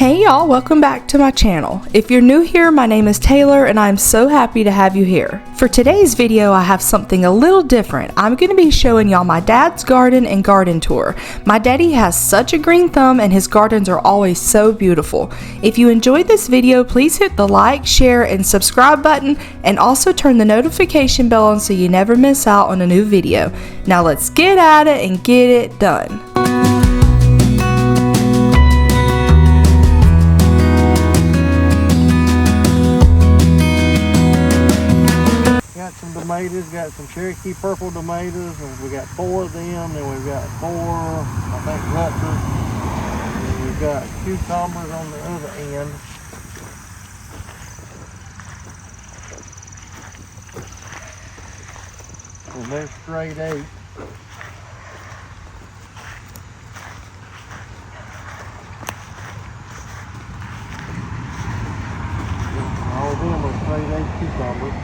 Hey y'all, welcome back to my channel. If you're new here, my name is Taylor and I'm so happy to have you here. For today's video, I have something a little different. I'm going to be showing y'all my dad's garden and garden tour. My daddy has such a green thumb and his gardens are always so beautiful. If you enjoyed this video, please hit the like, share, and subscribe button and also turn the notification bell on so you never miss out on a new video. Now let's get at it and get it done. Tomatoes, got some Cherokee purple tomatoes, and we got 4 of them. Then we've got 4, I think, Rutgers. And we've got cucumbers on the other end. And they're straight 8. All of them are straight 8 cucumbers.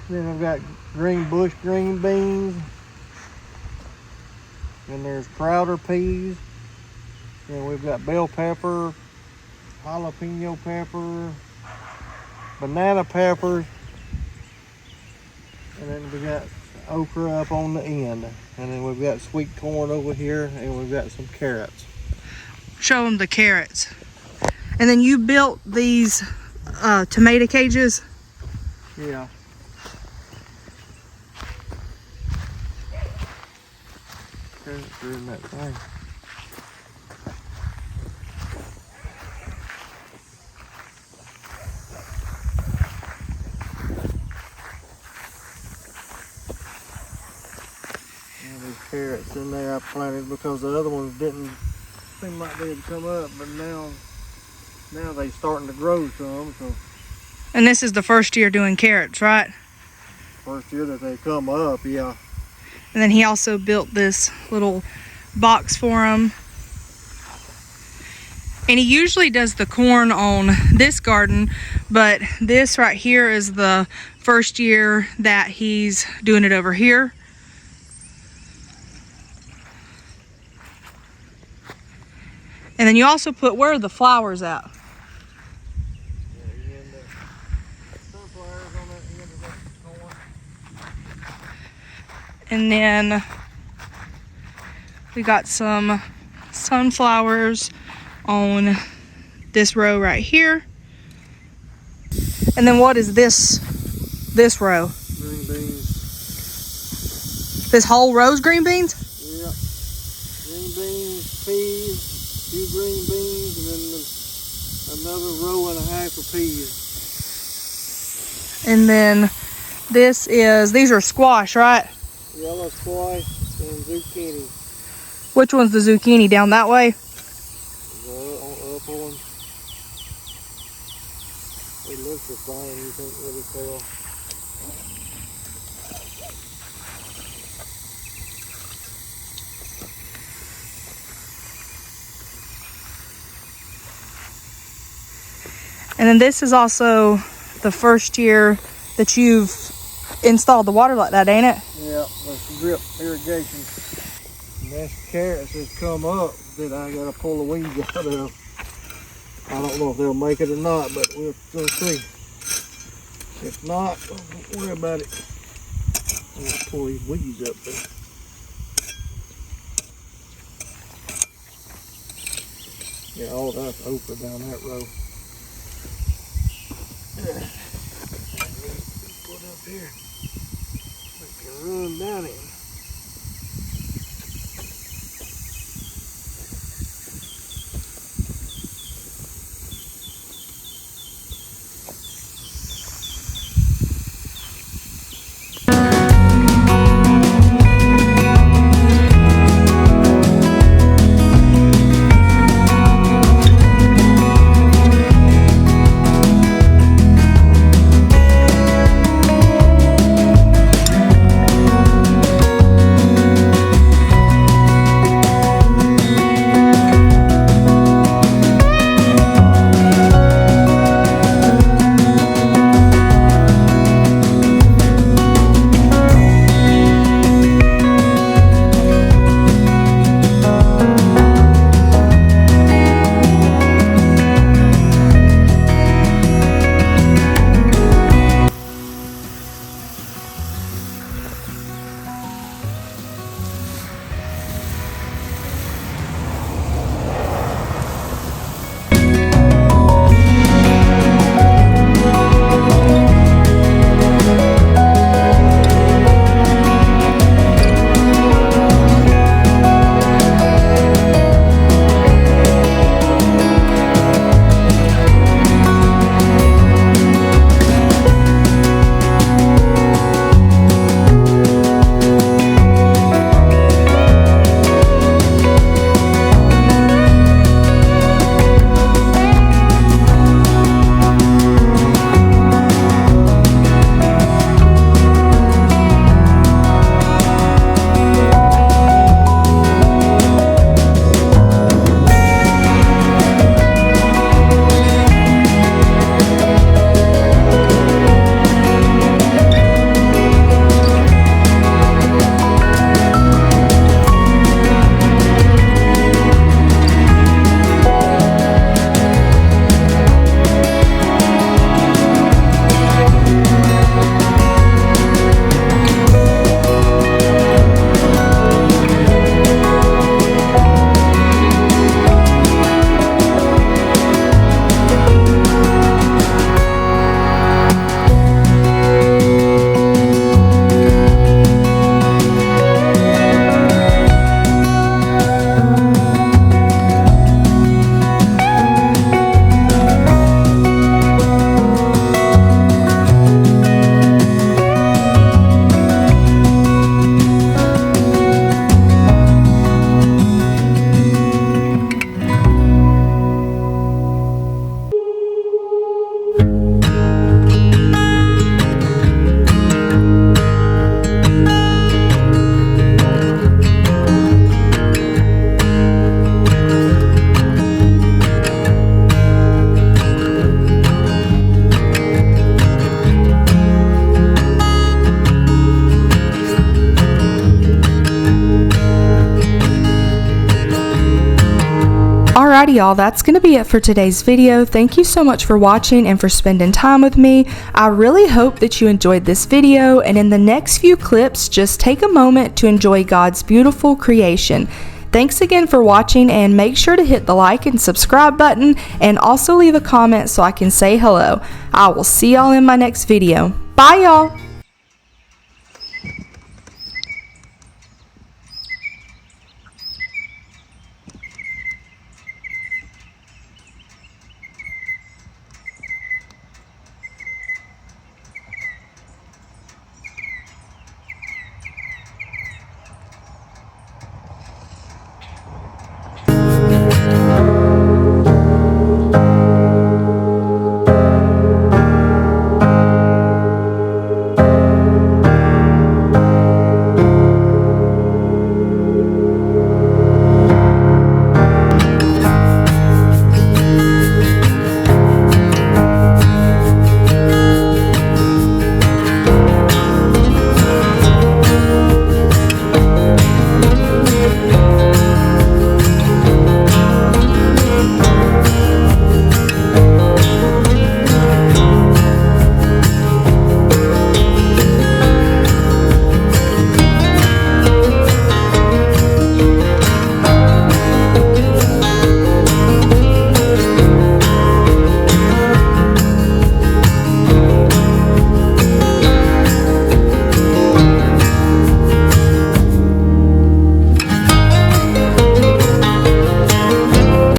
Then I've got green bush green beans, and there's Crowder peas, and we've got bell pepper, jalapeno pepper, banana peppers, and then we got okra up on the end, and then we've got sweet corn over here, and we've got some carrots. Show them the carrots. And then you built these tomato cages? Yeah. In that thing. These carrots in there I planted because the other ones didn't seem like they'd come up, but now they're starting to grow some. So. And this is the first year doing carrots, right? First year that they come up, yeah. And then he also built this little box for him. And he usually does the corn on this garden, but this right here is the first year that he's doing it over here. And then you also put, where are the flowers at? And then we got some sunflowers on this row right here. And then what is this row? Green beans. This whole row's green beans? Yeah. Green beans, peas, a few green beans, and then another row and a half of peas. And then these are squash, right? Yellow squash and zucchini. Which one's the zucchini? Down that way? The up one. It looks the same, you can't really tell. And then this is also the first year that you've installed the water like that, ain't it? Yeah, that's drip irrigation. And that's carrots that's come up that I gotta pull the weeds out of. I don't know if they'll make it or not, but we'll see. If not, don't worry about it. I'm gonna pull these weeds up there. Yeah, all that's okra down that row. Put up here. We can run down it. Alrighty y'all, that's going to be it for today's video. Thank you so much for watching and for spending time with me. I really hope that you enjoyed this video, and in the next few clips, just take a moment to enjoy God's beautiful creation. Thanks again for watching, and make sure to hit the like and subscribe button, and also leave a comment so I can say hello. I will see y'all in my next video. Bye y'all!